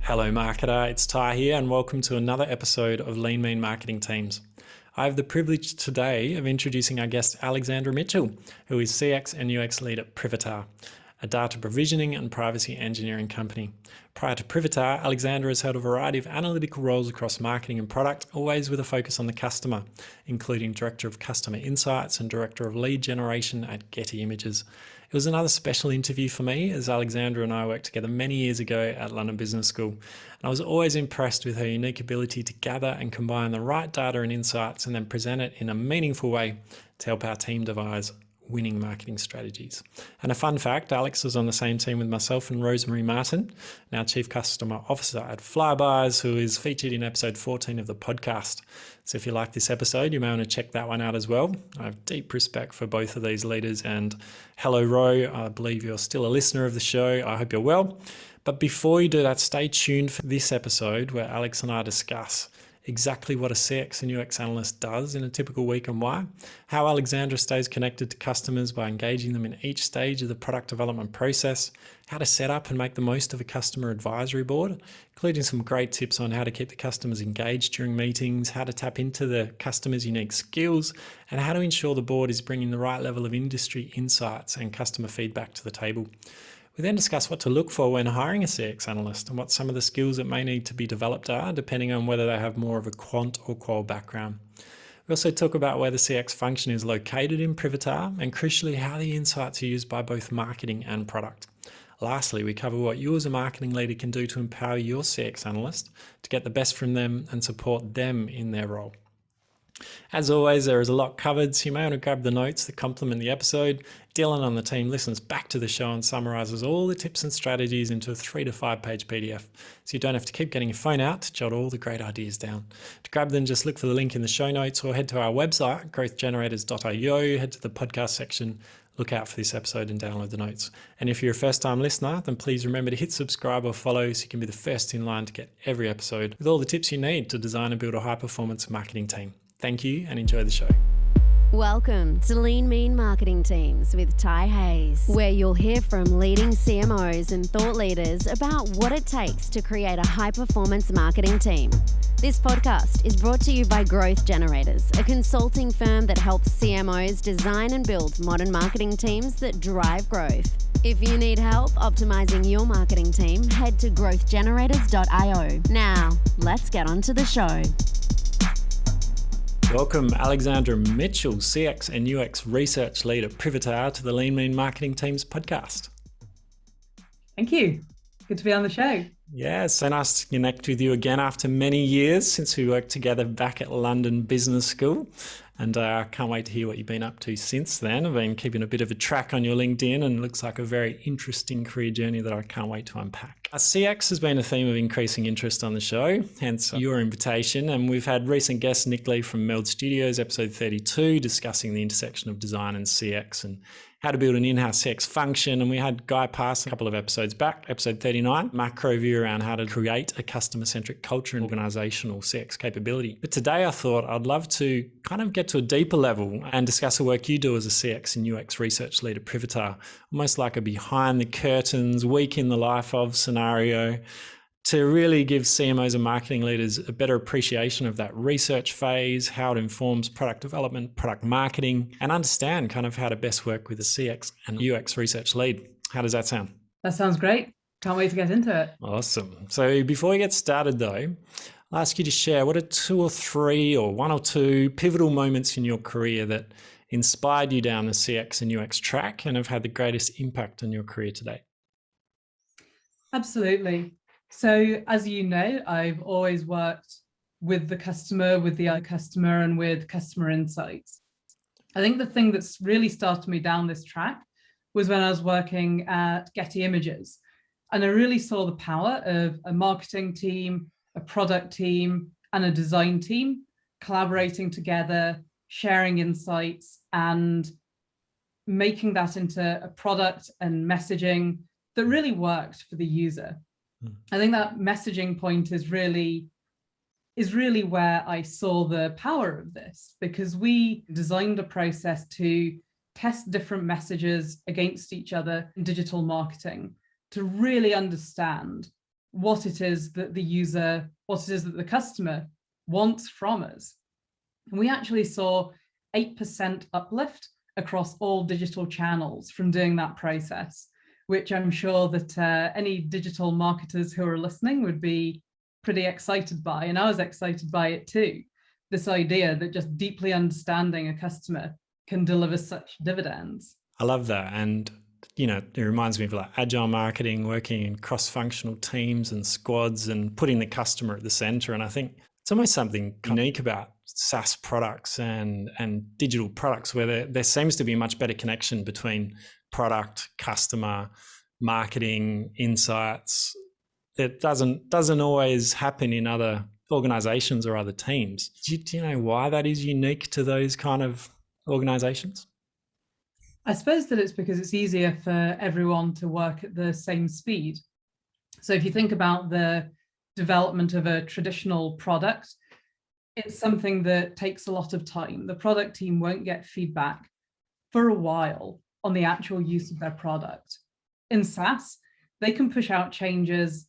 Hello marketer, it's Ty here and welcome to another episode of Lean Mean Marketing Teams. I have the privilege today of introducing our guest Alexandra Mitchell, who is CX and UX lead at Privitar, a data provisioning and privacy engineering company. Prior to Privitar, Alexandra has held a variety of analytical roles across marketing and product, always with a focus on the customer, including Director of Customer Insights and Director of Lead Generation at Getty Images. It was another special interview for me as Alexandra and I worked together many years ago at London Business School. And I was always impressed with her unique ability to gather and combine the right data and insights and then present it in a meaningful way to help our team devise winning marketing strategies. And a fun fact, Alex was on the same team with myself and Rosemary Martin, our Chief Customer Officer at Flybuyers, who is featured in episode 14 of the podcast. So if you like this episode, you may want to check that one out as well. I have deep respect for both of these leaders, and hello Ro, I believe you're still a listener of the show. I hope you're well. But before you do that, stay tuned for this episode where Alex and I discuss exactly what a CX and UX analyst does in a typical week and why, how Alexandra stays connected to customers by engaging them in each stage of the product development process, how to set up and make the most of a customer advisory board, including some great tips on how to keep the customers engaged during meetings, how to tap into the customer's unique skills, and how to ensure the board is bringing the right level of industry insights and customer feedback to the table. We then discuss what to look for when hiring a CX analyst and what some of the skills that may need to be developed are, depending on whether they have more of a quant or qual background. We also talk about where the CX function is located in Privitar and crucially how the insights are used by both marketing and product. Lastly, we cover what you as a marketing leader can do to empower your CX analyst to get the best from them and support them in their role. As always, there is a lot covered, so you may want to grab the notes that complement the episode. Dylan on the team listens back to the show and summarizes all the tips and strategies into a 3 to 5 page PDF, so you don't have to keep getting your phone out to jot all the great ideas down. To grab them, just look for the link in the show notes or head to our website, growthgenerators.io, head to the podcast section, look out for this episode and download the notes. And if you're a first-time listener, then please remember to hit subscribe or follow so you can be the first in line to get every episode with all the tips you need to design and build a high-performance marketing team. Thank you and enjoy the show. Welcome to Lean Mean Marketing Teams with Ty Hayes, where you'll hear from leading CMOs and thought leaders about what it takes to create a high-performance marketing team. This podcast is brought to you by Growth Generators, a consulting firm that helps CMOs design and build modern marketing teams that drive growth. If you need help optimizing your marketing team, head to growthgenerators.io. Now, let's get on to the show. Welcome Alexandra Mitchell, CX and UX Research Lead at Privitar, to the Lean Mean Marketing Teams podcast. Thank you. Good to be on the show. Yeah, so nice to connect with you again after many years since we worked together back at London Business School. And I can't wait to hear what you've been up to since then. I've been keeping a bit of a track on your LinkedIn and it looks like a very interesting career journey that I can't wait to unpack. CX has been a theme of increasing interest on the show, hence your invitation. And we've had recent guest Nick Lee from Meld Studios, episode 32, discussing the intersection of design and CX and how to build an in-house CX function. And we had Guy Pass a couple of episodes back, episode 39, macro view around how to create a customer-centric culture and organizational CX capability. But today I thought I'd love to kind of get to a deeper level and discuss the work you do as a CX and UX research lead at Privitar, almost like a behind the curtains, week in the life of scenario, to really give CMOs and marketing leaders a better appreciation of that research phase, how it informs product development, product marketing, and understand kind of how to best work with a CX and UX research lead. How does that sound? That sounds great. Can't wait to get into it. Awesome. So before we get started though, I'll ask you to share what are 2 or 3 or 1 or 2 pivotal moments in your career that inspired you down the CX and UX track and have had the greatest impact on your career today. Absolutely. So as you know, I've always worked with the customer, with the customer and with customer insights. I think the thing that's really started me down this track was when I was working at Getty Images. And I really saw the power of a marketing team, a product team, and a design team collaborating together, sharing insights and making that into a product and messaging that really worked for the user. I think that messaging point is really where I saw the power of this, because we designed a process to test different messages against each other in digital marketing to really understand what it is that the customer wants from us. And we actually saw 8% uplift across all digital channels from doing that process, which I'm sure that any digital marketers who are listening would be pretty excited by. And I was excited by it too. This idea that just deeply understanding a customer can deliver such dividends. I love that. And, it reminds me of like agile marketing, working in cross-functional teams and squads and putting the customer at the center. And I think it's almost something unique about SaaS products and digital products where there seems to be a much better connection between product, customer, marketing, insights. It doesn't always happen in other organizations or other teams. Do you know why that is unique to those kind of organizations? I suppose that it's because it's easier for everyone to work at the same speed. So if you think about the development of a traditional product, it's something that takes a lot of time. The product team won't get feedback for a while on the actual use of their product. In SaaS, they can push out changes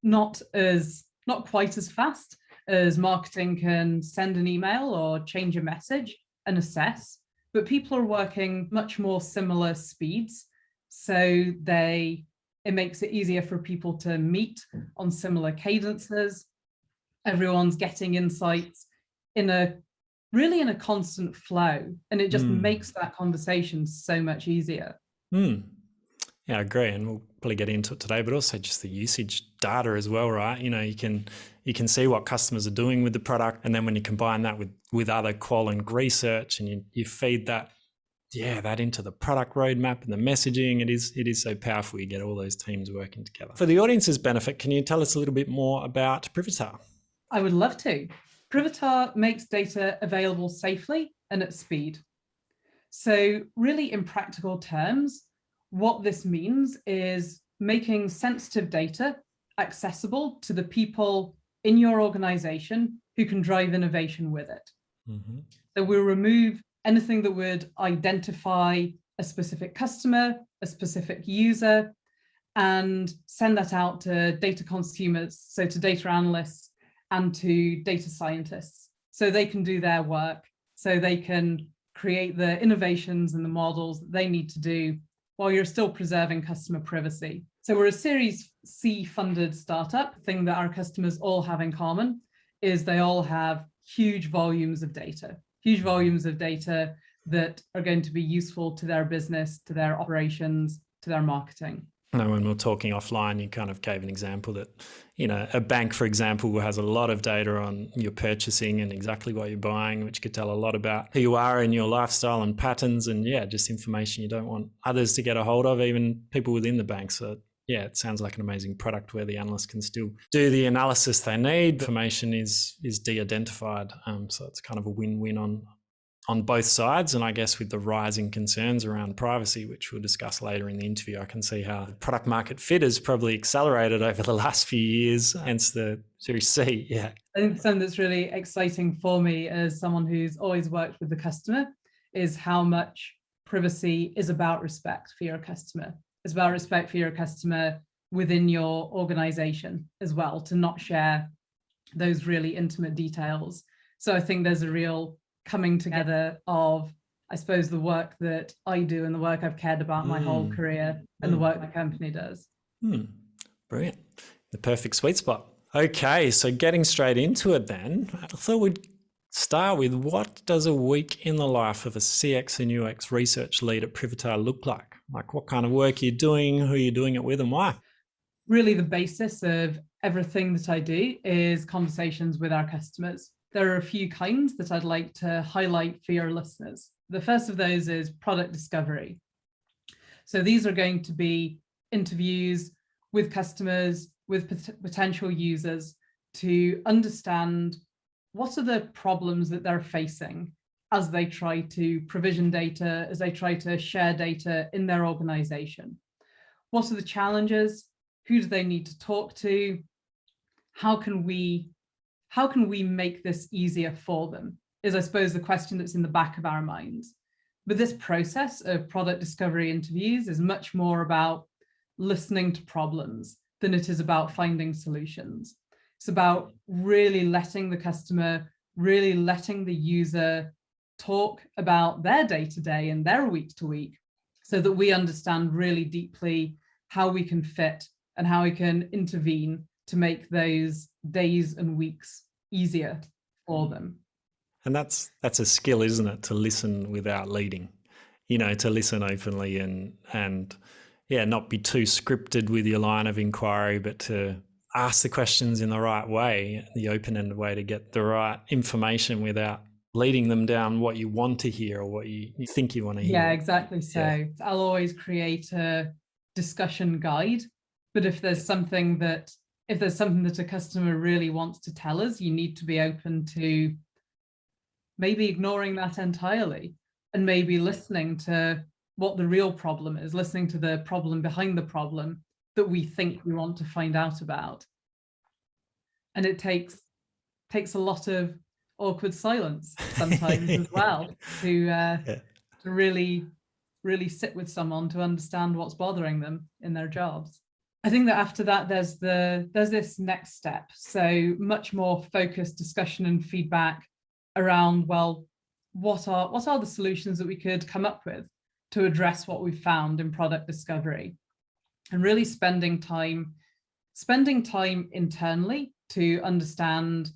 not quite as fast as marketing can send an email or change a message and assess, but people are working much more similar speeds. So it makes it easier for people to meet on similar cadences. Everyone's getting insights in a constant flow, and it just makes that conversation so much easier. Yeah, I agree. And we'll probably get into it today, but also just the usage data as well, right? You can see what customers are doing with the product. And then when you combine that with other qual and research and you feed that into the product roadmap and the messaging, it is so powerful. You get all those teams working together. For the audience's benefit, can you tell us a little bit more about Privitar? I would love to. Privitar makes data available safely and at speed. So really, in practical terms, what this means is making sensitive data accessible to the people in your organization who can drive innovation with it. Mm-hmm. So we'll remove anything that would identify a specific customer, a specific user, and send that out to data consumers, so to data analysts and to data scientists, so they can do their work, so they can create the innovations and the models that they need to do while you're still preserving customer privacy. So we're a Series C funded startup. The thing that our customers all have in common is they all have huge volumes of data that are going to be useful to their business, to their operations, to their marketing. When we're talking offline, you kind of gave an example that, a bank, for example, has a lot of data on your purchasing and exactly what you're buying, which could tell a lot about who you are and your lifestyle and patterns and, just information you don't want others to get a hold of, even people within the bank. So, it sounds like an amazing product where the analyst can still do the analysis they need. Information is de-identified. So it's kind of a win-win on both sides. And I guess with the rising concerns around privacy, which we'll discuss later in the interview, I can see how the product market fit has probably accelerated over the last few years, hence the Series C. Yeah. I think something that's really exciting for me as someone who's always worked with the customer is how much privacy is about respect for your customer. It's about respect for your customer within your organization as well, to not share those really intimate details. So I think there's a real coming together of, I suppose, the work that I do and the work I've cared about my whole career and the work the company does. Brilliant. The perfect sweet spot. Okay, so getting straight into it then, I thought we'd start with, what does a week in the life of a CX and UX research lead at Privitar look like? Like, what kind of work you're doing, who you're doing it with, and why? Really, the basis of everything that I do is conversations with our customers. There are a few kinds that I'd like to highlight for your listeners. The first of those is product discovery. So these are going to be interviews with customers, with potential users, to understand what are the problems that they're facing as they try to provision data, as they try to share data in their organization. What are the challenges? Who do they need to talk to? How can we make this easier for them? Is, I suppose, the question that's in the back of our minds. But this process of product discovery interviews is much more about listening to problems than it is about finding solutions. It's about really letting the customer, really letting the user talk about their day-to-day and their week-to-week, so that we understand really deeply how we can fit and how we can intervene to make those days and weeks easier for them. And that's a skill, isn't it? To listen without leading, to listen openly and not be too scripted with your line of inquiry, but to ask the questions in the right way, the open-ended way, to get the right information without leading them down what you want to hear or what you think you want to hear. Yeah, exactly. So yeah. I'll always create a discussion guide, but if there's something that a customer really wants to tell us, you need to be open to maybe ignoring that entirely and maybe listening to what the real problem is, listening to the problem behind the problem that we think we want to find out about. And it takes a lot of awkward silence sometimes as well to really sit with someone to understand what's bothering them in their jobs. I think that after that, there's this next step. So much more focused discussion and feedback around, well, what are the solutions that we could come up with to address what we've found in product discovery, and really spending time internally to understand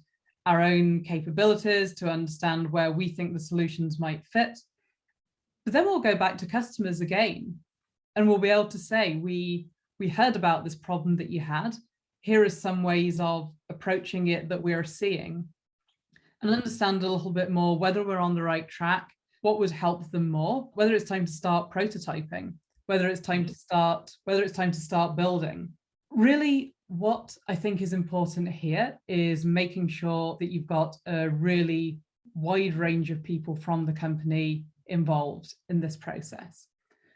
our own capabilities, to understand where we think the solutions might fit. But then we'll go back to customers again, and we'll be able to say, we heard about this problem that you had. Here are some ways of approaching it that we are seeing, and understand a little bit more whether we're on the right track, what would help them more, whether it's time to start prototyping, whether it's time to start building. Really, what I think is important here is making sure that you've got a really wide range of people from the company involved in this process.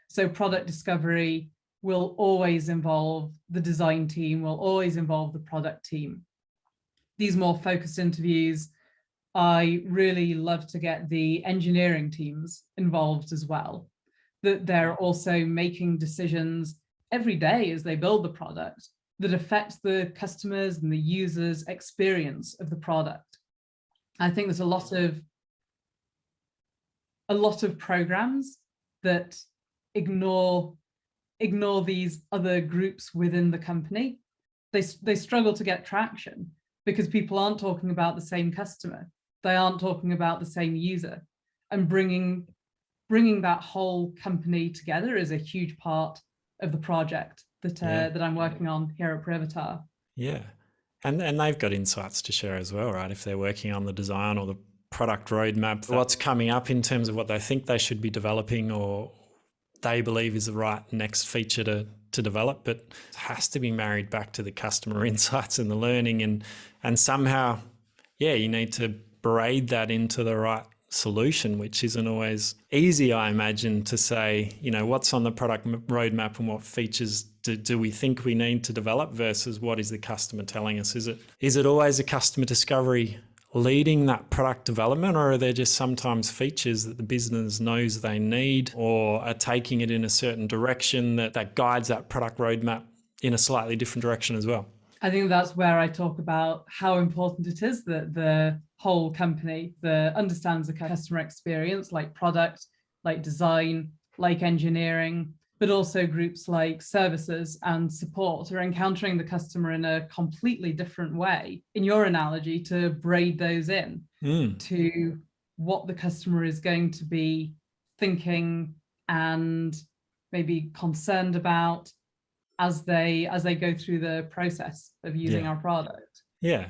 So product discovery will always involve the design team, will always involve the product team. These more focused interviews, I really love to get the engineering teams involved as well, that they're also making decisions every day as they build the product that affects the customers and the users' experience of the product. I think there's a lot of programs that ignore these other groups within the company. They struggle to get traction because people aren't talking about the same customer. They aren't talking about the same user, and bringing that whole company together is a huge part of the project that I'm working on here at Privitar. Yeah, and they've got insights to share as well, right? If they're working on the design or the product roadmap, what's coming up in terms of what they think they should be developing or they believe is the right next feature to develop, but it has to be married back to the customer insights and the learning, and somehow, you need to braid that into the right solution, which isn't always easy, I imagine, to say, what's on the product roadmap and what features do we think we need to develop versus what is the customer telling us? Is it always a customer discovery leading that product development, or are there just sometimes features that the business knows they need or are taking it in a certain direction that guides that product roadmap in a slightly different direction as well? I think that's where I talk about how important it is that the whole company understands the customer experience, like product, like design, like engineering, but also groups like services and support are encountering the customer in a completely different way, in your analogy, to braid those in to what the customer is going to be thinking and maybe concerned about as they go through the process of using our product. Yeah,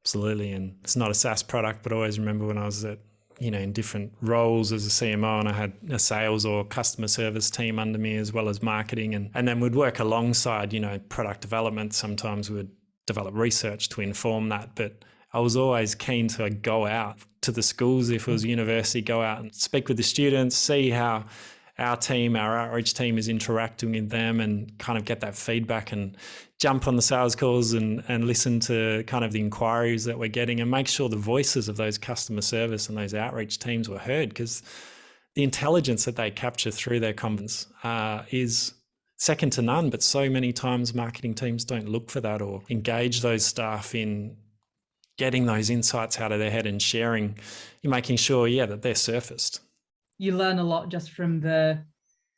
absolutely. And it's not a SaaS product, but I always remember when I was in different roles as a CMO, and I had a sales or customer service team under me as well as marketing, and then we'd work alongside, product development. Sometimes we'd develop research to inform that, but I was always keen to go out to the schools, if it was university, go out and speak with the students, see how our outreach team is interacting with them, and kind of get that feedback and jump on the sales calls and listen to kind of the inquiries that we're getting and make sure the voices of those customer service and those outreach teams were heard, because the intelligence that they capture through their comments it's second to none, but so many times marketing teams don't look for that or engage those staff in getting those insights out of their head and sharing, making sure, that they're surfaced. You learn a lot just from the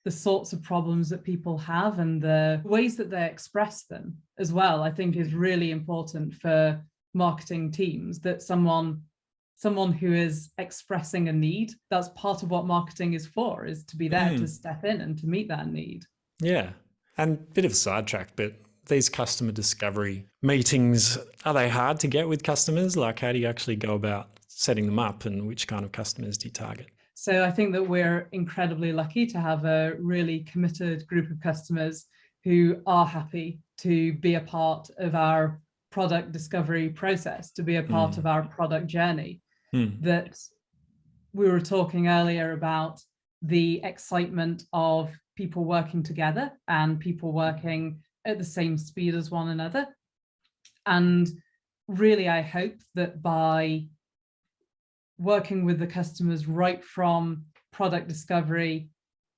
sorts of problems that people have and the ways that they express them as well. I think is really important for marketing teams, that someone who is expressing a need, that's part of what marketing is for, is to be there to step in and to meet that need. Yeah. And bit of a sidetrack, but these customer discovery meetings, are they hard to get with customers? Like, how do you actually go about setting them up, and which kind of customers do you target? So I think that we're incredibly lucky to have a really committed group of customers who are happy to be a part of our product discovery process, to be a part of our product journey. That we were talking earlier about the excitement of people working together and people working at the same speed as one another. And really, I hope that by working with the customers right from product discovery,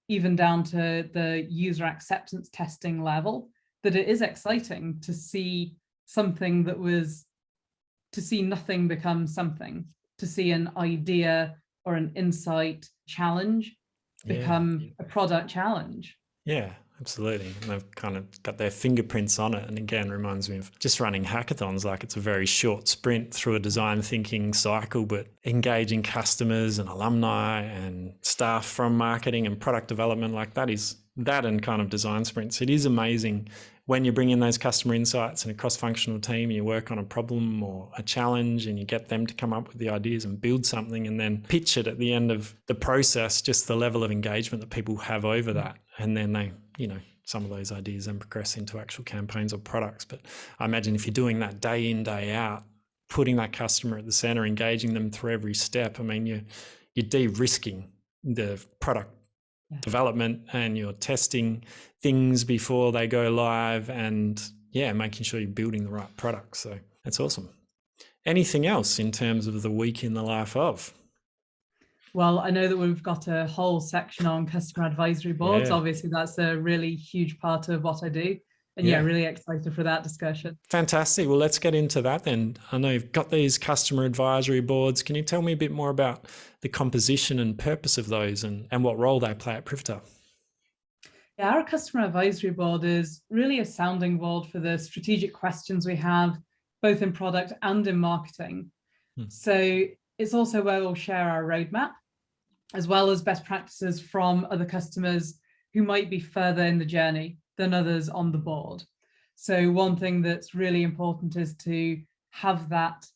even down to the user acceptance testing level, that it is exciting to see something to see nothing become something, to see an idea or an insight challenge become a product challenge. Yeah, absolutely. And they've kind of got their fingerprints on it. And again, reminds me of just running hackathons. Like, it's a very short sprint through a design thinking cycle, but engaging customers and alumni and staff from marketing and product development, like that and kind of design sprints. It is amazing when you bring in those customer insights and a cross-functional team, you work on a problem or a challenge and you get them to come up with the ideas and build something and then pitch it at the end of the process, just the level of engagement that people have over that. And then they, some of those ideas then progress into actual campaigns or products. But I imagine if you're doing that day in, day out, putting that customer at the center, engaging them through every step, I mean, you're de-risking the product development, and you're testing things before they go live, and making sure you're building the right product. So that's awesome. Anything else in terms of the week in the life of? Well, I know that we've got a whole section on customer advisory boards. Obviously, that's a really huge part of what I do. And really excited for that discussion. Fantastic. Well, let's get into that then. I know you've got these customer advisory boards. Can you tell me a bit more about the composition and purpose of those and what role they play at Privitar? Yeah, our customer advisory board is really a sounding board for the strategic questions we have, both in product and in marketing. So it's also where we'll share our roadmap, as well as best practices from other customers who might be further in the journey than others on the board. So one thing that's really important is to have that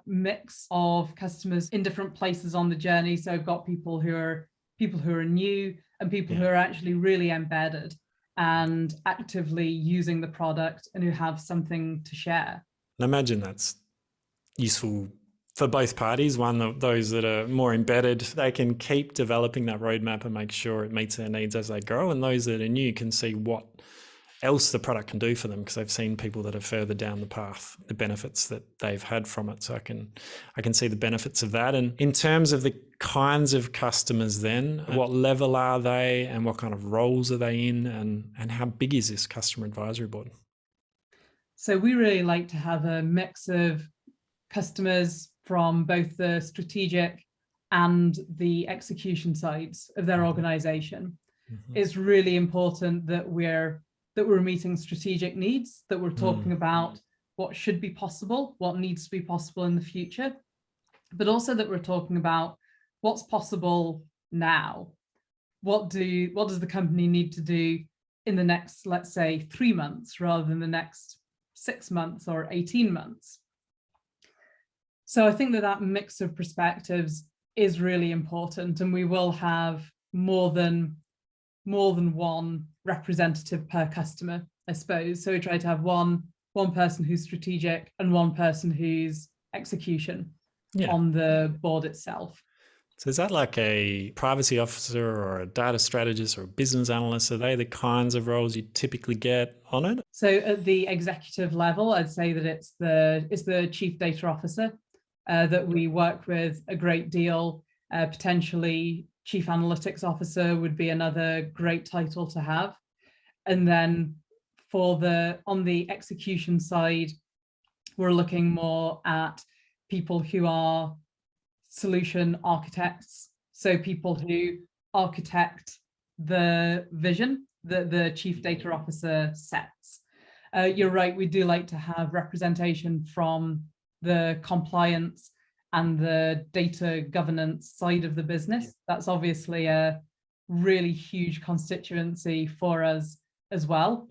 mix of customers in different places on the journey. So I've got people who are new and people who are actually really embedded and actively using the product and who have something to share. I imagine that's useful for both parties. One, those that are more embedded, they can keep developing that roadmap and make sure it meets their needs as they grow. And those that are new can see what else the product can do for them, because they've seen people that are further down the path, the benefits that they've had from it. So I can see the benefits of that. And in terms of the kinds of customers then, what level are they and what kind of roles are they in, and how big is this customer advisory board? So we really like to have a mix of customers from both the strategic and the execution sides of their organization. It's really important that we're meeting strategic needs, that we're talking about what should be possible, what needs to be possible in the future, but also that we're talking about what's possible now. What does the company need to do in the next, let's say, 3 months rather than the next 6 months or 18 months? So I think that mix of perspectives is really important, and we will have more than one representative per customer, I suppose. So we try to have one person who's strategic and one person who's execution on the board itself. So is that like a privacy officer or a data strategist or a business analyst? Are they the kinds of roles you typically get on it? So at the executive level, I'd say that it's the chief data officer that we work with a great deal. Potentially chief analytics officer would be another great title to have. And then on the execution side, we're looking more at people who are solution architects. So people who architect the vision that the chief data officer sets. You're right, we do like to have representation from the compliance and the data governance side of the business. That's obviously a really huge constituency for us as well.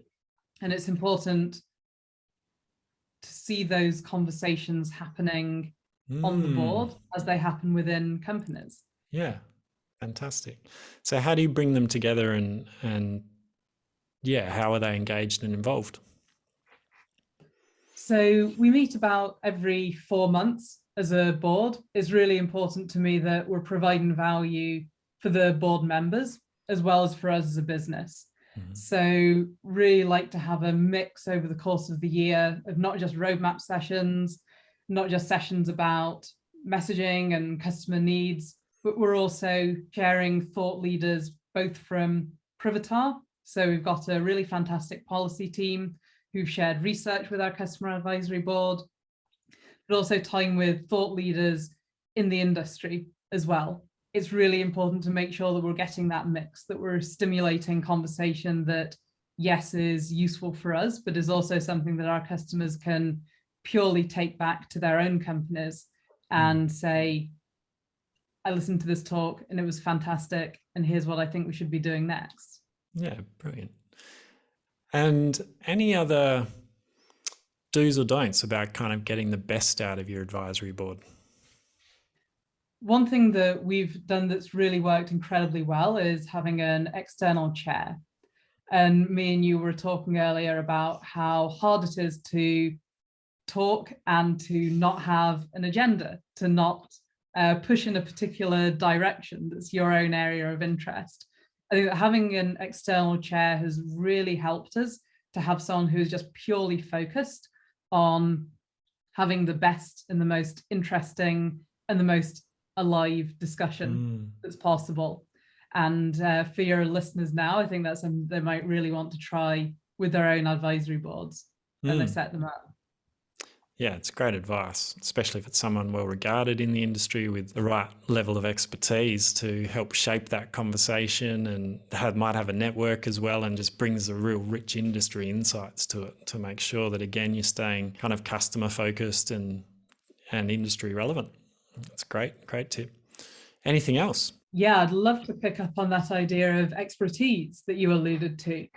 And it's important to see those conversations happening on the board as they happen within companies. Yeah, fantastic. So how do you bring them together and yeah, how are they engaged and involved? So we meet about every 4 months as a board. It's really important to me that we're providing value for the board members as well as for us as a business. So really like to have a mix over the course of the year of not just roadmap sessions, not just sessions about messaging and customer needs, but we're also sharing thought leaders both from Privitar. So we've got a really fantastic policy team who've shared research with our customer advisory board, but also time with thought leaders in the industry as well. It's really important to make sure that we're getting that mix, that we're stimulating conversation that, yes, is useful for us, but is also something that our customers can purely take back to their own companies and say, I listened to this talk and it was fantastic, and here's what I think we should be doing next. Yeah, brilliant. And any other do's or don'ts about kind of getting the best out of your advisory board? One thing that we've done that's really worked incredibly well is having an external chair. And me and you were talking earlier about how hard it is to talk and to not have an agenda, to not push in a particular direction that's your own area of interest. I think that having an external chair has really helped us to have someone who's just purely focused on having the best and the most interesting and the most alive discussion that's possible. And for your listeners now, I think that's something they might really want to try with their own advisory boards when they set them up. Yeah, it's great advice, especially if it's someone well regarded in the industry with the right level of expertise to help shape that conversation, and might have a network as well, and just brings a real rich industry insights to it to make sure that, again, you're staying kind of customer focused and industry relevant. That's great tip. Anything else? Yeah, I'd love to pick up on that idea of expertise that you alluded to.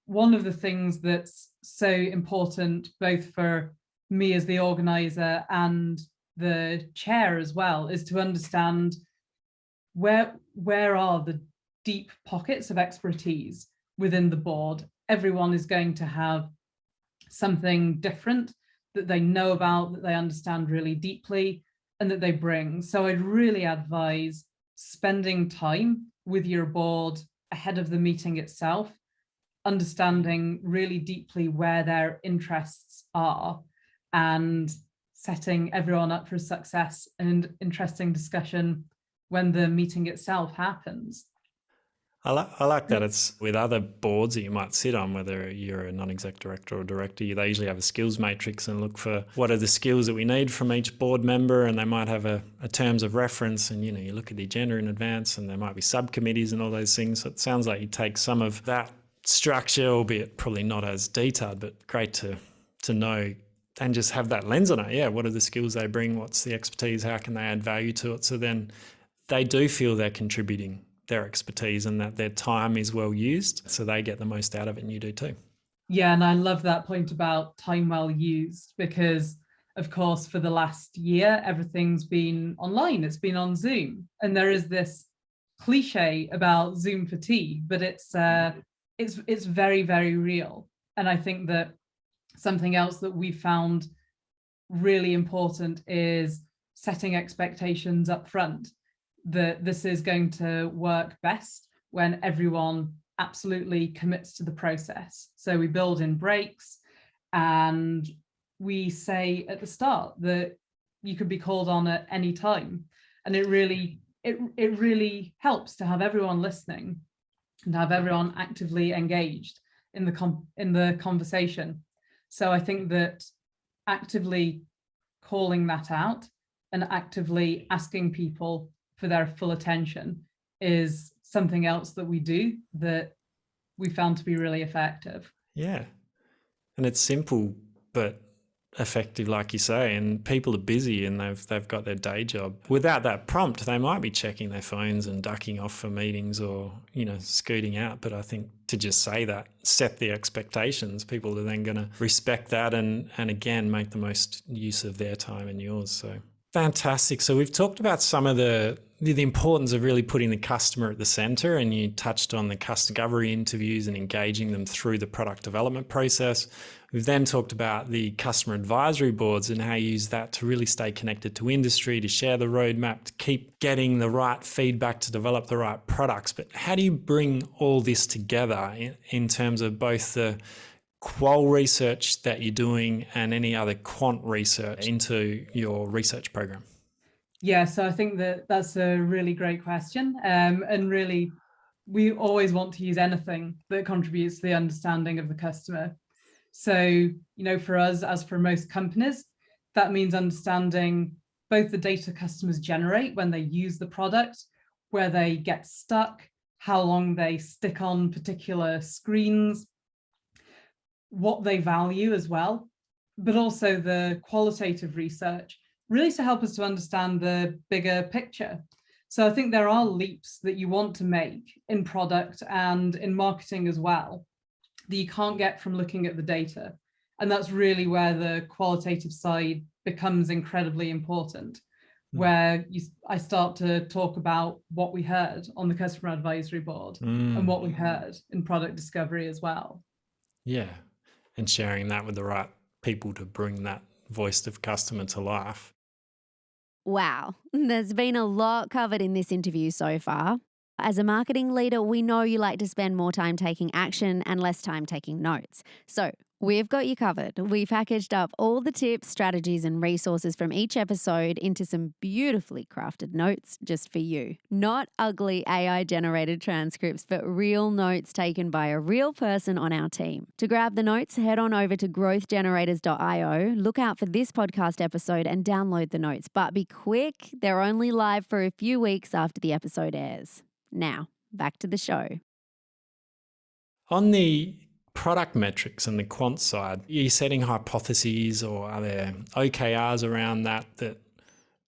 One of the things that's so important, both for me as the organizer and the chair as well, is to understand where are the deep pockets of expertise within the board. Everyone is going to have something different that they know about, that they understand really deeply, and that they bring. So I'd really advise spending time with your board ahead of the meeting itself, understanding really deeply where their interests are, and setting everyone up for success and interesting discussion when the meeting itself happens. I like that it's with other boards that you might sit on, whether you're a non-exec director or director, they usually have a skills matrix and look for what are the skills that we need from each board member, and they might have a terms of reference, and you look at the agenda in advance, and there might be subcommittees and all those things. So it sounds like you take some of that structure, albeit probably not as detailed, but great to know and just have that lens on it. Yeah, what are the skills they bring? What's the expertise? How can they add value to it? So then they do feel they're contributing their expertise and that their time is well used, so they get the most out of it, and you do too. Yeah, and I love that point about time well used, because of course for the last year everything's been online, it's been on Zoom, and there is this cliche about Zoom fatigue, but it's very, very real. And I think that something else that we found really important is setting expectations up front, that this is going to work best when everyone absolutely commits to the process. So we build in breaks, and we say at the start that you could be called on at any time. And it really helps to have everyone listening and have everyone actively engaged. in the conversation. So I think that actively calling that out and actively asking people for their full attention is something else that we do that we found to be really effective. Yeah. And it's simple, but effective, like you say, and people are busy and they've got their day job. Without that prompt, they might be checking their phones and ducking off for meetings or, scooting out. But I think to just say that, set the expectations, people are then going to respect that and again, make the most use of their time and yours. So fantastic. So we've talked about some of the importance of really putting the customer at the center, and you touched on the discovery interviews and engaging them through the product development process. We've then talked about the customer advisory boards and how you use that to really stay connected to industry, to share the roadmap, to keep getting the right feedback to develop the right products. But how do you bring all this together in terms of both the qual research that you're doing and any other quant research into your research program? Yeah, so I think that that's a really great question. And really, we always want to use anything that contributes to the understanding of the customer. So, for us, as for most companies, that means understanding both the data customers generate when they use the product, where they get stuck, how long they stick on particular screens, what they value as well, but also the qualitative research, really to help us to understand the bigger picture. So I think there are leaps that you want to make in product and in marketing as well that you can't get from looking at the data. And that's really where the qualitative side becomes incredibly important, where I start to talk about what we heard on the customer advisory board and what we heard in product discovery as well. Yeah, and sharing that with the right people to bring that voice of customer to life. Wow, there's been a lot covered in this interview so far. As a marketing leader, we know you like to spend more time taking action and less time taking notes. So we've got you covered. We packaged up all the tips, strategies, and resources from each episode into some beautifully crafted notes just for you. Not ugly AI-generated transcripts, but real notes taken by a real person on our team. To grab the notes, head on over to growthgenerators.io, look out for this podcast episode and download the notes. But be quick, they're only live for a few weeks after the episode airs. Now, back to the show. On the product metrics and the quant side, are you setting hypotheses or are there OKRs around that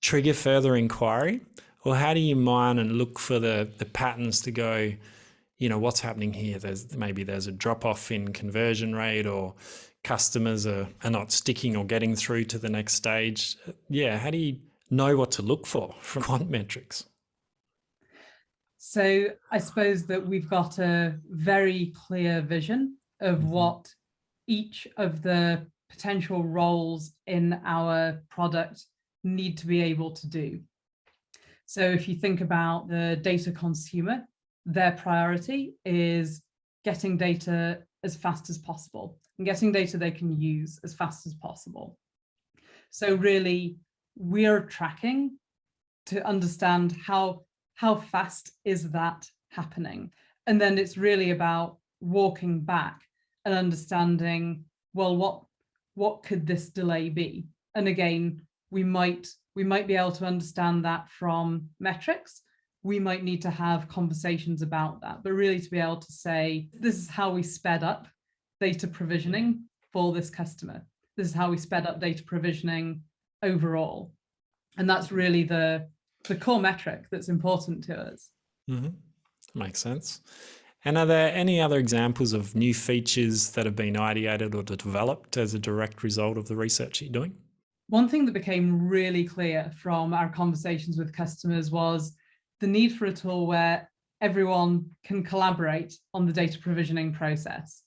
trigger further inquiry? Or how do you mine and look for the patterns to go, what's happening here? There's a drop-off in conversion rate, or customers are not sticking or getting through to the next stage. Yeah, how do you know what to look for from quant metrics? So I suppose that we've got a very clear vision of what each of the potential roles in our product need to be able to do. So if you think about the data consumer, their priority is getting data as fast as possible and getting data they can use as fast as possible. So really, we're tracking to understand how fast is that happening? And then it's really about walking back and understanding, well, what could this delay be? And again, we might be able to understand that from metrics. We might need to have conversations about that, but really to be able to say, this is how we sped up data provisioning for this customer. This is how we sped up data provisioning overall. And that's really the core metric that's important to us. Makes sense. And are there any other examples of new features that have been ideated or developed as a direct result of the research you're doing? One thing that became really clear from our conversations with customers was the need for a tool where everyone can collaborate on the data provisioning process.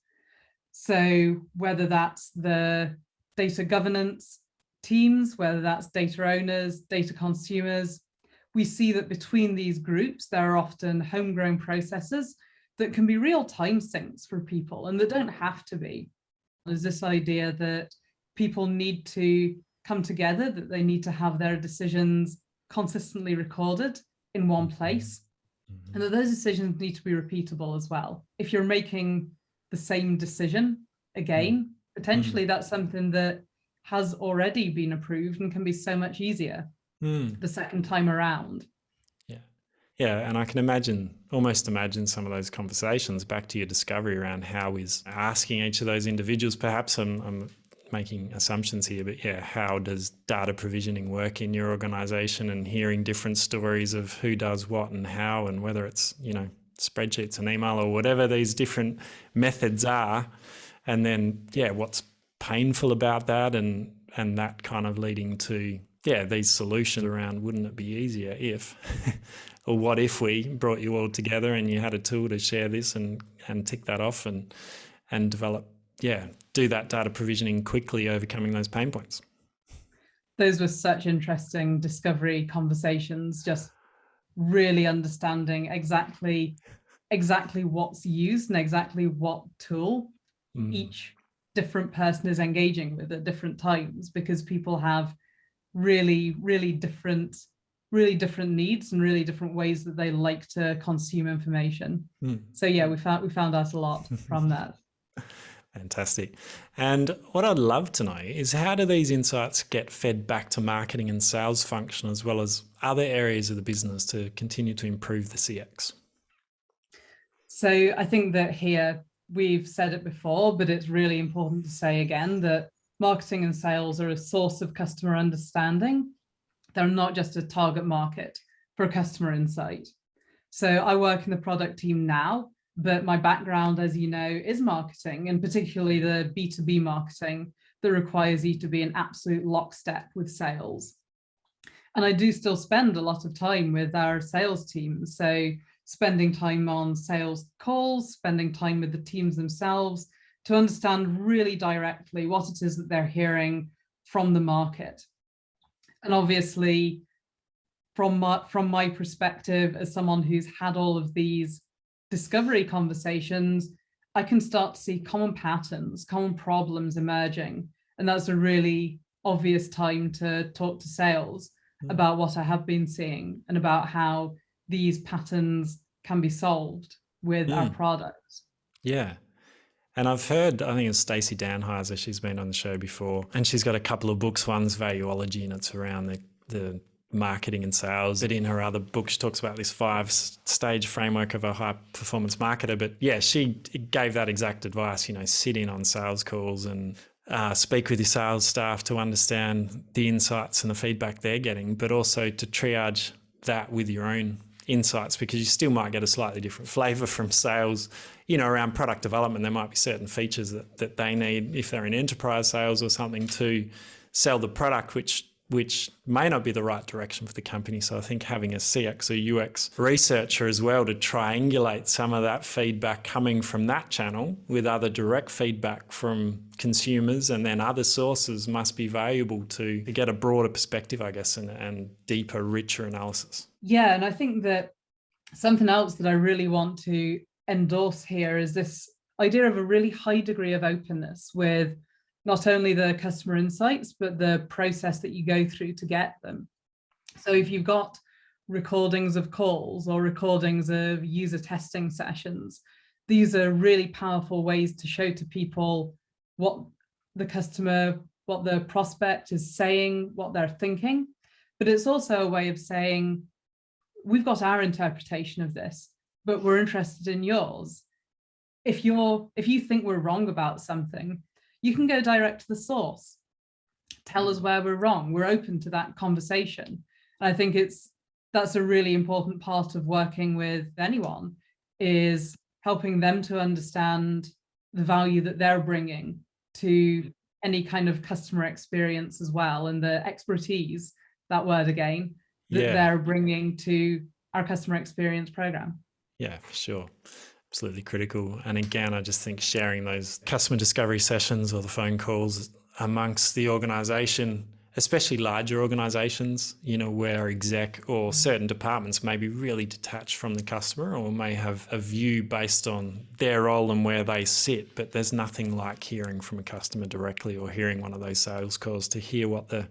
So whether that's the data governance teams, whether that's data owners, data consumers, we see that between these groups, there are often homegrown processes that can be real time sinks for people and that don't have to be. There's this idea that people need to come together, that they need to have their decisions consistently recorded in one place, and that those decisions need to be repeatable as well. If you're making the same decision again. Potentially that's something that has already been approved and can be so much easier the second time around. Yeah, and I can almost imagine some of those conversations back to your discovery around how is asking each of those individuals, perhaps I'm making assumptions here, but yeah, how does data provisioning work in your organization, and hearing different stories of who does what and how, and whether it's, spreadsheets and email or whatever these different methods are. And then, what's painful about that, and that kind of leading to, these solutions around, wouldn't it be easier if, or what if we brought you all together and you had a tool to share this and tick that off and develop, do that data provisioning quickly, overcoming those pain points. Those were such interesting discovery conversations, just really understanding exactly what's used and exactly what tool each different person is engaging with at different times, because people have really different needs and really different ways that they like to consume information. So we found out a lot from that. Fantastic. And what I'd love to know is, how do these insights get fed back to marketing and sales function, as well as other areas of the business, to continue to improve the CX? So I think that here, we've said it before, but it's really important to say again that marketing and sales are a source of customer understanding. They're not just a target market for customer insight. So I work in the product team now, but my background, as you know, is marketing, and particularly the B2B marketing that requires you to be in absolute lockstep with sales. And I do still spend a lot of time with our sales team. So spending time on sales calls, spending time with the teams themselves to understand really directly what it is that they're hearing from the market. And obviously, from my perspective, as someone who's had all of these discovery conversations, I can start to see common patterns, common problems emerging. And that's a really obvious time to talk to sales about what I have been seeing and about how these patterns can be solved with our products. Yeah. And I've heard, I think it's Stacey Danheiser, she's been on the show before, and she's got a couple of books. One's Valuology, and it's around the marketing and sales. But in her other book, she talks about this 5-stage framework of a high-performance marketer. But yeah, she gave that exact advice, sit in on sales calls and speak with your sales staff to understand the insights and the feedback they're getting, but also to triage that with your own insights, because you still might get a slightly different flavor from sales. Around product development, there might be certain features that they need if they're in enterprise sales or something to sell the product, which may not be the right direction for the company. So I think having a CX or UX researcher as well to triangulate some of that feedback coming from that channel with other direct feedback from consumers and then other sources must be valuable to get a broader perspective, I guess, and deeper, richer analysis. Yeah, and I think that something else that I really want to endorse here is this idea of a really high degree of openness with not only the customer insights, but the process that you go through to get them. So if you've got recordings of calls or recordings of user testing sessions, these are really powerful ways to show to people what the customer, what the prospect is saying, what they're thinking. But it's also a way of saying, we've got our interpretation of this, but we're interested in yours. If you think we're wrong about something, you can go direct to the source. Tell us where we're wrong. We're open to that conversation. And I think that's a really important part of working with anyone, is helping them to understand the value that they're bringing to any kind of customer experience as well, and the expertise, that word again, that they're bringing to our customer experience program. Yeah, for sure. Absolutely critical. And again, I just think sharing those customer discovery sessions or the phone calls amongst the organization, especially larger organizations, where exec or certain departments may be really detached from the customer or may have a view based on their role and where they sit. But there's nothing like hearing from a customer directly or hearing one of those sales calls to hear what the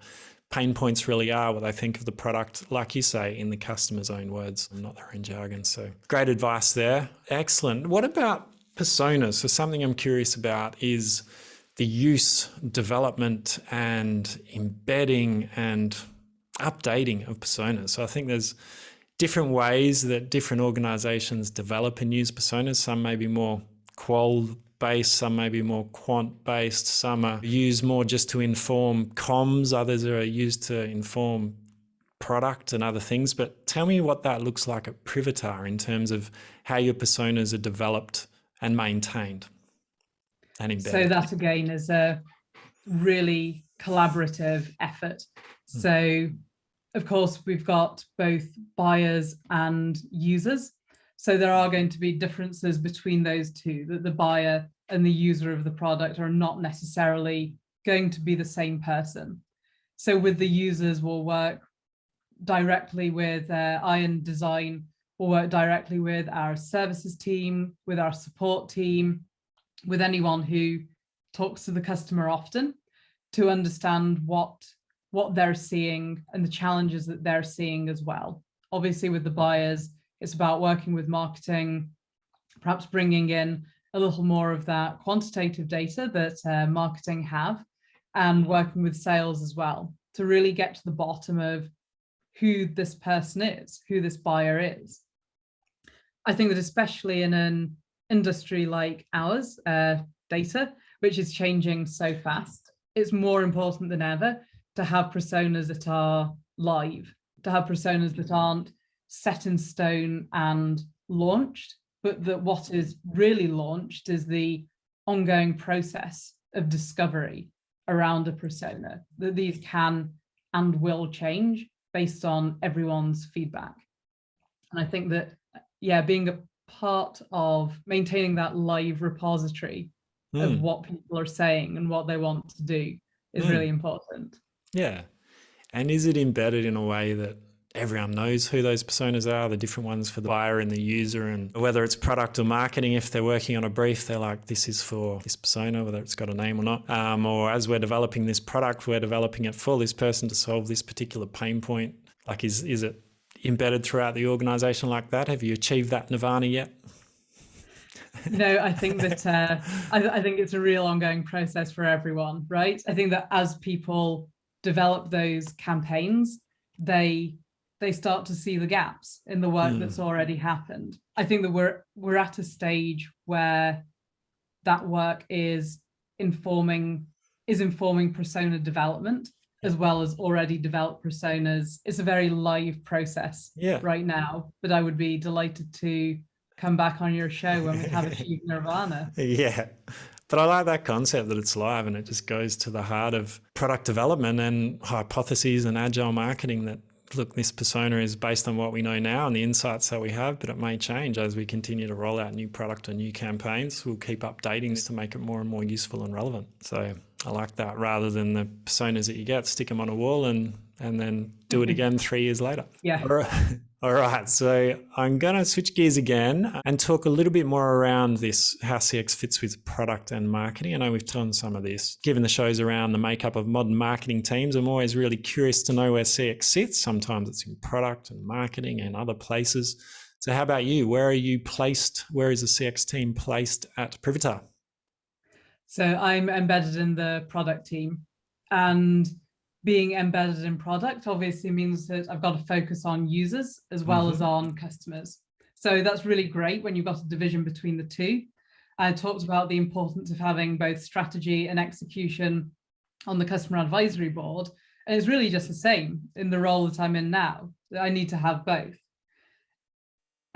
pain points really are, what they think of the product, like you say, in the customer's own words, not their own jargon. So great advice there. Excellent. What about personas, so something I'm curious about is the use, development, and embedding and updating of personas. So I think there's different ways that different organizations develop and use personas. Some may be more qual-based, some may be more quant-based, some are used more just to inform comms, others are used to inform product and other things. But tell me what that looks like at Privitar in terms of how your personas are developed and maintained and embedded. So that again is a really collaborative effort. So of course, we've got both buyers and users. So there are going to be differences between those two, that the buyer and the user of the product are not necessarily going to be the same person. So with the users, we'll work directly with Iron Design, we'll work directly with our services team, with our support team, with anyone who talks to the customer often to understand what they're seeing and the challenges that they're seeing as well. Obviously with the buyers, it's about working with marketing, perhaps bringing in a little more of that quantitative data that marketing have, and working with sales as well to really get to the bottom of who this person is, who this buyer is. I think that especially in an industry like ours, data, which is changing so fast, it's more important than ever to have personas that are live, to have personas that aren't set in stone and launched, but that what is really launched is the ongoing process of discovery around a persona, that these can and will change based on everyone's feedback. And I think that, yeah, being a part of maintaining that live repository of what people are saying and what they want to do is really important. Yeah. And is it embedded in a way that everyone knows who those personas are, the different ones for the buyer and the user, and whether it's product or marketing, if they're working on a brief, they're like, this is for this persona, whether it's got a name or not. Or as we're developing this product, we're developing it for this person to solve this particular pain point. Like, is it embedded throughout the organization like that? Have you achieved that nirvana yet? No, I think that I think it's a real ongoing process for everyone, right? I think that as people develop those campaigns, they start to see the gaps in the work that's already happened. I think that we're at a stage where that work is informing persona development as well as already developed personas. It's a very live process right now, but I would be delighted to come back on your show when we have achieved nirvana. Yeah. But I like that concept that it's live, and it just goes to the heart of product development and hypotheses and agile marketing, that, look, this persona is based on what we know now and the insights that we have, but it may change as we continue to roll out new product and new campaigns. We'll keep updating this to make it more and more useful and relevant. So I like that, rather than the personas that you get, stick them on a wall and then do it again 3 years later. Yeah. All right. So I'm going to switch gears again and talk a little bit more around this, how CX fits with product and marketing. I know we've done some of this. Given the shows around the makeup of modern marketing teams, I'm always really curious to know where CX sits. Sometimes it's in product and marketing and other places. So how about you? Where are you placed? Where is the CX team placed at Privitar? So I'm embedded in the product team, and being embedded in product obviously means that I've got to focus on users as well as on customers. So that's really great when you've got a division between the two. I talked about the importance of having both strategy and execution on the customer advisory board. And it's really just the same in the role that I'm in now, that I need to have both.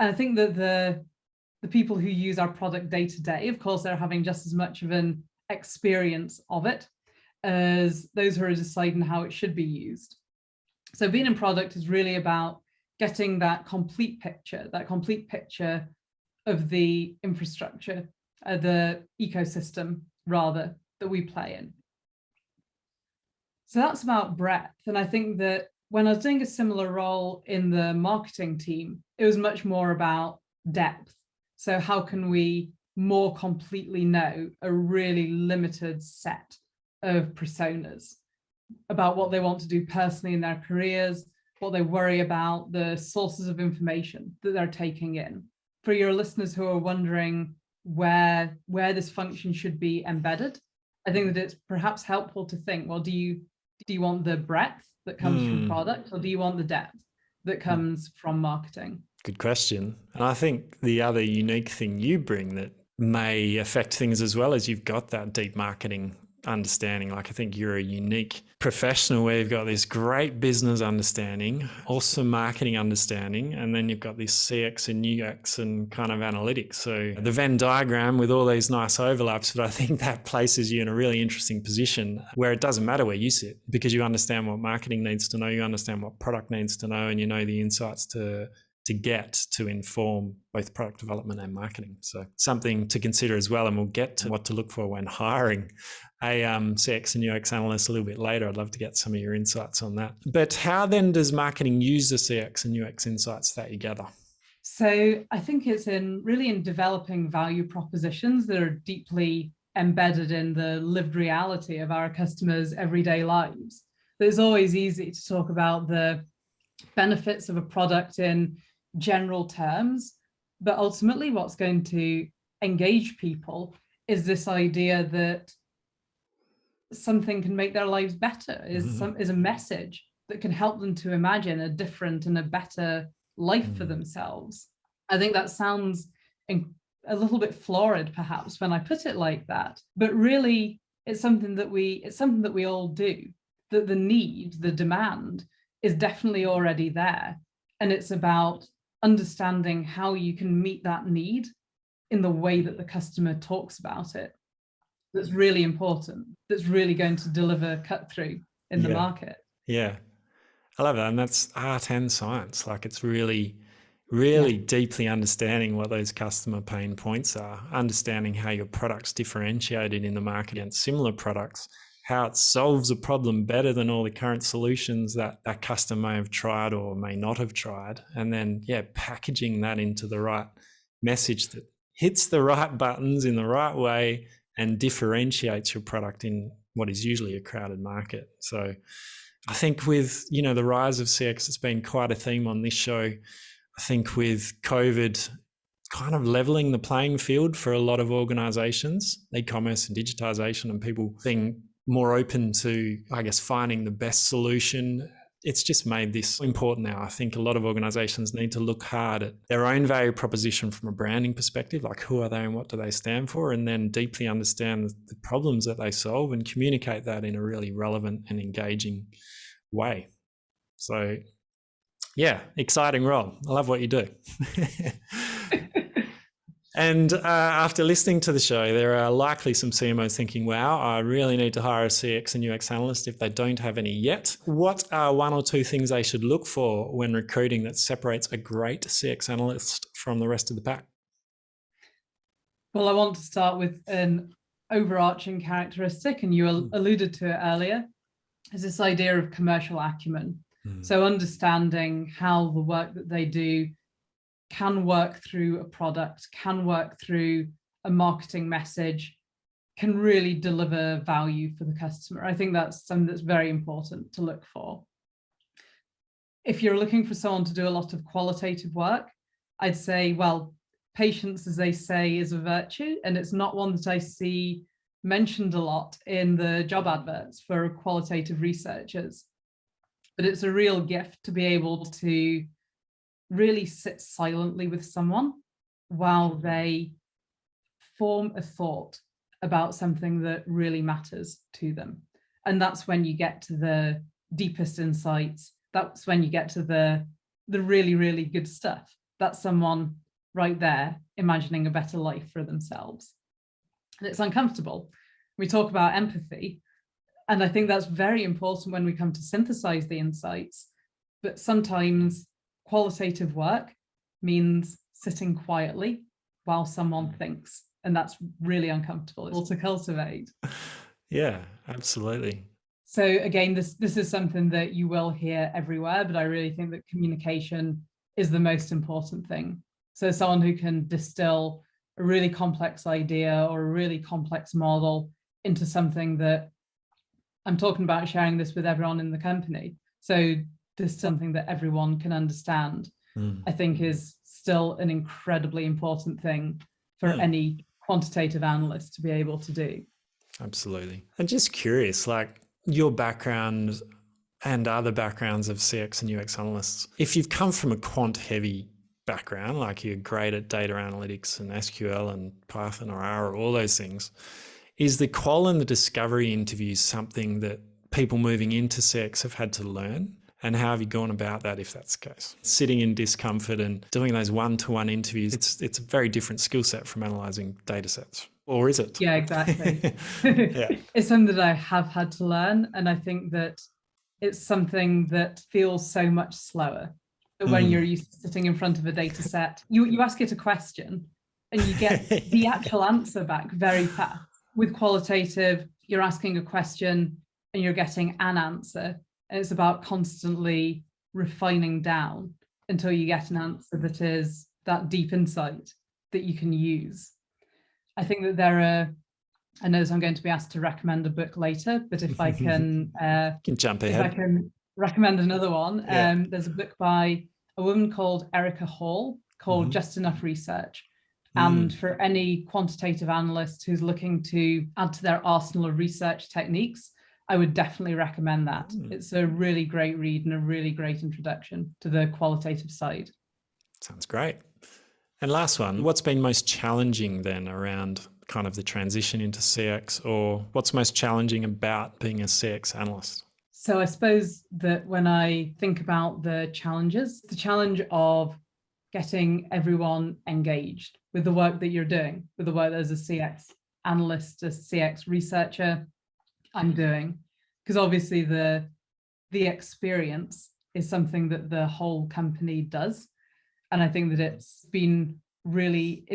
And I think that the people who use our product day to day, of course, they're having just as much of an experience of it as those who are deciding how it should be used. So being in product is really about getting that complete picture of the infrastructure, the ecosystem rather, that we play in. So that's about breadth. And I think that when I was doing a similar role in the marketing team, it was much more about depth. So how can we more completely know a really limited set of personas, about what they want to do personally in their careers, what they worry about, the sources of information that they're taking in. For your listeners who are wondering where this function should be embedded. I think that it's perhaps helpful to think, well, do you want the breadth that comes from product, or do you want the depth that comes from marketing? Good question. And I think the other unique thing you bring that may affect things as well is you've got that deep marketing understanding. Like, I think you're a unique professional where you've got this great business understanding, also marketing understanding, and then you've got this CX and UX and kind of analytics. So the Venn diagram with all these nice overlaps, but I think that places you in a really interesting position where it doesn't matter where you sit, because you understand what marketing needs to know, you understand what product needs to know, and you know the insights to get to inform both product development and marketing. So something to consider as well. And we'll get to what to look for when hiring a CX and UX analyst a little bit later. I'd love to get some of your insights on that. But how then does marketing use the CX and UX insights that you gather? So I think it's really in developing value propositions that are deeply embedded in the lived reality of our customers' everyday lives. It's always easy to talk about the benefits of a product in general terms, but ultimately what's going to engage people is this idea that something can make their lives better, is a message that can help them to imagine a different and a better life for themselves. I think that sounds a little bit florid perhaps when I put it like that, but really it's something that we all do, that the need, the demand is definitely already there. And it's about understanding how you can meet that need in the way that the customer talks about it. That's really important. That's really going to deliver cut through in the market. Yeah. I love that. And that's art and science. Like, it's really deeply understanding what those customer pain points are, understanding how your product's differentiated in the market against similar products, how it solves a problem better than all the current solutions that that customer may have tried or may not have tried. And then, packaging that into the right message that hits the right buttons in the right way and differentiates your product in what is usually a crowded market. So I think with, the rise of CX, it's been quite a theme on this show. I think with COVID kind of leveling the playing field for a lot of organizations, e-commerce and digitization, and people being more open to, I guess, finding the best solution. It's just made this important now. I think a lot of organizations need to look hard at their own value proposition from a branding perspective, like who are they and what do they stand for, and then deeply understand the problems that they solve and communicate that in a really relevant and engaging way. So exciting role. I love what you do. And after listening to the show, there are likely some CMOs thinking, wow, I really need to hire a CX and UX analyst if they don't have any yet. What are one or two things they should look for when recruiting that separates a great CX analyst from the rest of the pack? Well, I want to start with an overarching characteristic, and you alluded to it earlier, is this idea of commercial acumen. So understanding how the work that they do can work through a product, can work through a marketing message, can really deliver value for the customer. I think that's something that's very important to look for. If you're looking for someone to do a lot of qualitative work, I'd say, well, patience, as they say, is a virtue, and it's not one that I see mentioned a lot in the job adverts for qualitative researchers. But it's a real gift to be able to really sit silently with someone while they form a thought about something that really matters to them. And that's when you get to the deepest insights. That's when you get to the really, really good stuff. That's someone right there imagining a better life for themselves. And it's uncomfortable. We talk about empathy, and I think that's very important when we come to synthesize the insights. But sometimes qualitative work means sitting quietly while someone thinks, and that's really uncomfortable to cultivate. Yeah, absolutely. So again, this is something that you will hear everywhere, but I really think that communication is the most important thing. So someone who can distill a really complex idea or a really complex model into something that I'm talking about sharing this with everyone in the company. So this is something that everyone can understand, I think is still an incredibly important thing for any quantitative analyst to be able to do. Absolutely. And just curious, like your background and other backgrounds of CX and UX analysts, if you've come from a quant heavy background, like you're great at data analytics and SQL and Python or R or all those things, is the qual and the discovery interviews something that people moving into CX have had to learn? And how have you gone about that if that's the case? Sitting in discomfort and doing those one-to-one interviews, it's a very different skill set from analysing data sets. Or is it? Yeah, exactly. Yeah. It's something that I have had to learn. And I think that it's something that feels so much slower. When you're used to sitting in front of a data set, you ask it a question and you get the actual answer back very fast. With qualitative, you're asking a question and you're getting an answer. And it's about constantly refining down until you get an answer that is that deep insight that you can use. I think that I know I'm going to be asked to recommend a book later, but if I can, jump ahead. If I can recommend another one, there's a book by a woman called Erica Hall called Just Enough Research. And for any quantitative analyst who's looking to add to their arsenal of research techniques, I would definitely recommend that. It's a really great read and a really great introduction to the qualitative side. Sounds great. And last one, what's been most challenging then around kind of the transition into CX, or what's most challenging about being a CX analyst? So I suppose that when I think about the challenges, the challenge of getting everyone engaged with the work that you're doing, with the work as a CX analyst, a CX researcher I'm doing, because obviously the experience is something that the whole company does. And I think that it's been really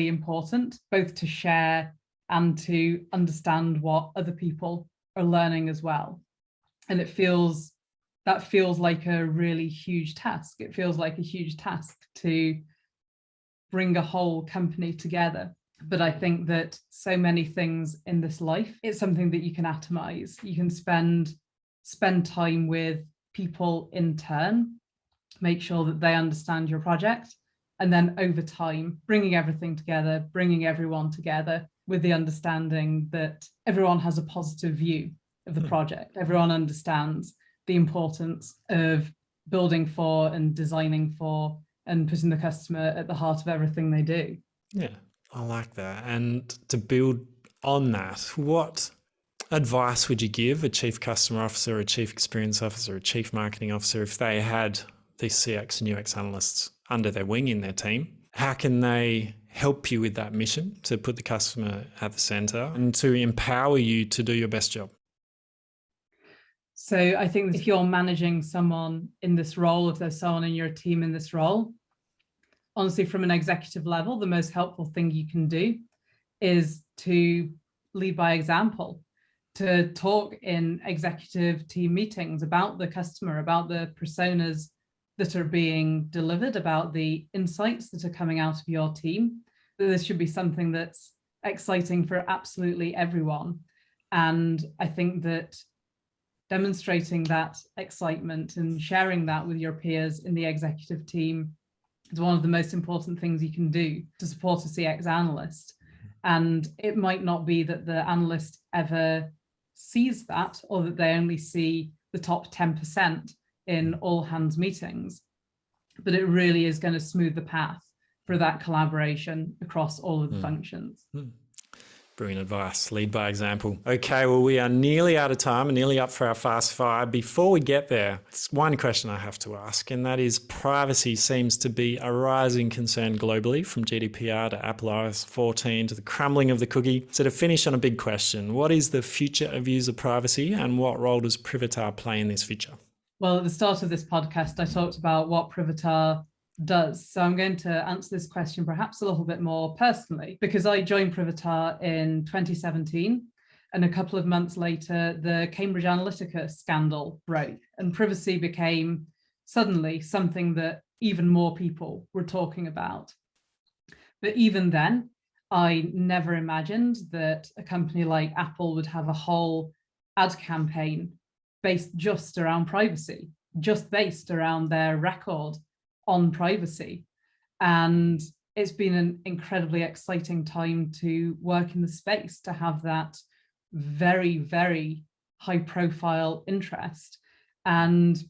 important both to share and to understand what other people are learning as well. And that feels like a really huge task. It feels like a huge task to bring a whole company together. But I think that so many things in this life, it's something that you can atomize. You can spend time with people in turn, make sure that they understand your project, and then over time, bringing everything together, bringing everyone together with the understanding that everyone has a positive view of the project. Everyone understands the importance of building for and designing for and putting the customer at the heart of everything they do. Yeah, I like that. And to build on that, what advice would you give a chief customer officer, a chief experience officer, a chief marketing officer if they had these CX and UX analysts under their wing in their team? How can they help you with that mission to put the customer at the center and to empower you to do your best job? So I think that if you're managing someone in this role, if there's someone in your team in this role, honestly, from an executive level, the most helpful thing you can do is to lead by example, to talk in executive team meetings about the customer, about the personas that are being delivered, about the insights that are coming out of your team. This should be something that's exciting for absolutely everyone. And I think that demonstrating that excitement and sharing that with your peers in the executive team is one of the most important things you can do to support a CX analyst. And it might not be that the analyst ever sees that, or that they only see the top 10% in all hands meetings, but it really is going to smooth the path for that collaboration across all of the functions. Brilliant advice. Lead by example. Okay, well, we are nearly out of time and nearly up for our fast five. Before we get there, it's one question I have to ask, and that is privacy seems to be a rising concern globally, from GDPR to Apple iOS 14 to the crumbling of the cookie. So to finish on a big question, what is the future of user privacy and what role does Privitar play in this future? Well, at the start of this podcast, I talked about what Privitar does. So I'm going to answer this question perhaps a little bit more personally, because I joined Privitar in 2017, and a couple of months later, the Cambridge Analytica scandal broke, and privacy became suddenly something that even more people were talking about. But even then, I never imagined that a company like Apple would have a whole ad campaign based just around privacy, just based around their record on privacy. And it's been an incredibly exciting time to work in the space, to have that very, very high profile interest. And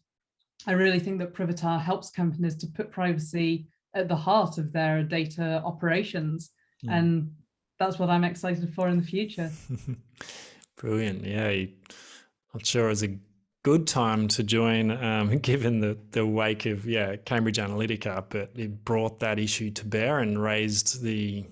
I really think that Privitar helps companies to put privacy at the heart of their data operations. And that's what I'm excited for in the future. Brilliant. Yeah, I'm sure it's a good time to join, given the wake of Cambridge Analytica, but it brought that issue to bear and raised the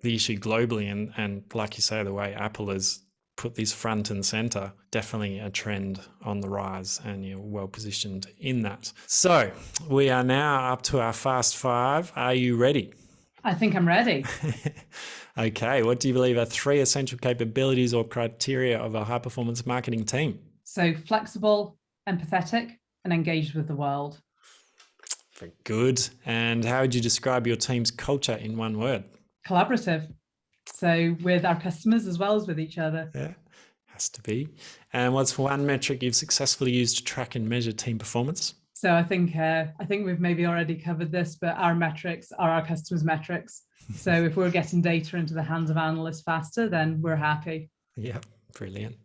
issue globally. And like you say, the way Apple has put this front and center, definitely a trend on the rise, and you're well positioned in that. So we are now up to our fast five. Are you ready? I think I'm ready. Okay. What do you believe are 3 essential capabilities or criteria of a high-performance marketing team? So flexible, empathetic, and engaged with the world. Very good. And how would you describe your team's culture in one word? Collaborative. So with our customers as well as with each other. Yeah, has to be. And what's one metric you've successfully used to track and measure team performance? So I think we've maybe already covered this, but our metrics are our customers' metrics. So if we're getting data into the hands of analysts faster, then we're happy. Yeah, brilliant.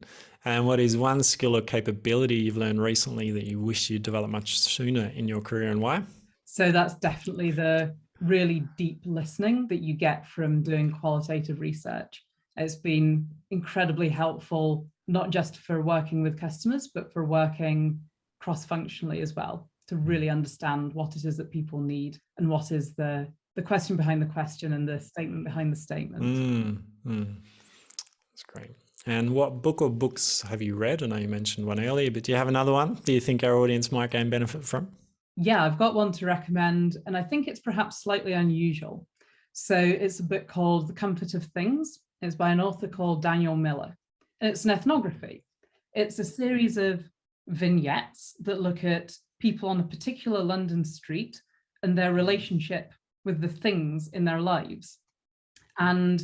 And what is one skill or capability you've learned recently that you wish you'd developed much sooner in your career, and why? So that's definitely the really deep listening that you get from doing qualitative research. It's been incredibly helpful, not just for working with customers, but for working cross-functionally as well, to really understand what it is that people need and what is the question behind the question and the statement behind the statement. That's great. And what book or books have you read? I know you mentioned one earlier, but do you have another one do you think our audience might gain benefit from? Yeah, I've got one to recommend, and I think it's perhaps slightly unusual. So it's a book called The Comfort of Things. It's by an author called Daniel Miller, and it's an ethnography. It's a series of vignettes that look at people on a particular London street and their relationship with the things in their lives. And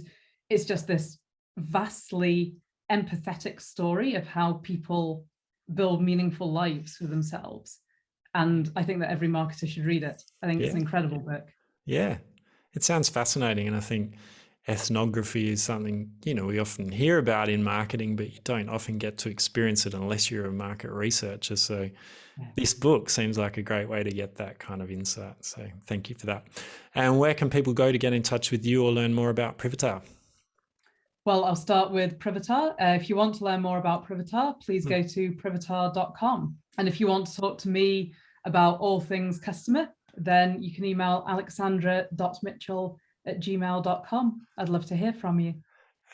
it's just this vastly empathetic story of how people build meaningful lives for themselves. And I think that every marketer should read it. I think it's an incredible book. Yeah, it sounds fascinating. And I think ethnography is something, we often hear about in marketing, but you don't often get to experience it unless you're a market researcher. So this book seems like a great way to get that kind of insight. So thank you for that. And where can people go to get in touch with you or learn more about Privitar? Well, I'll start with Privitar. If you want to learn more about Privitar, please go to privitar.com. And if you want to talk to me about all things customer, then you can email alexandra.mitchell@gmail.com. I'd love to hear from you.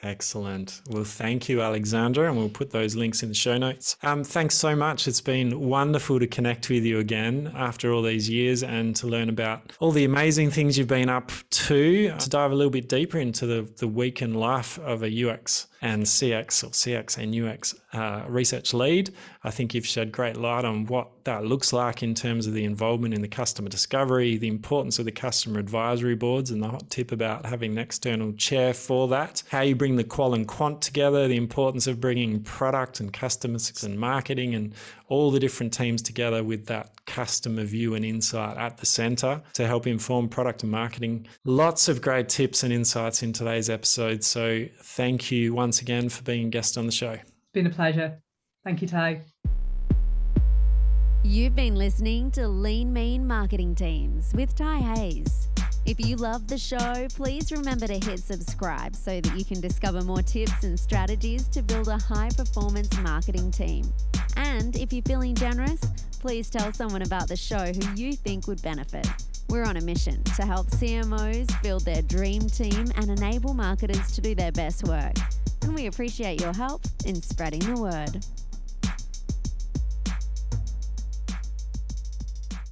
Excellent. Well, thank you, Alexandra, and we'll put those links in the show notes. Thanks so much. It's been wonderful to connect with you again after all these years and to learn about all the amazing things you've been up to dive a little bit deeper into the week and life of a UX and CX or CX and UX research lead. I think you've shed great light on what that looks like in terms of the involvement in the customer discovery, the importance of the customer advisory boards, and the hot tip about having an external chair for that, how you bring the qual and quant together, the importance of bringing product and customer success and marketing and all the different teams together with that customer view and insight at the center to help inform product and marketing. Lots of great tips and insights in today's episode. So thank you once again for being a guest on the show. It's been a pleasure. Thank you, Ty. You've been listening to Lean Mean Marketing Teams with Ty Hayes. If you love the show, please remember to hit subscribe so that you can discover more tips and strategies to build a high-performance marketing team. And if you're feeling generous, please tell someone about the show who you think would benefit. We're on a mission to help CMOs build their dream team and enable marketers to do their best work. And we appreciate your help in spreading the word.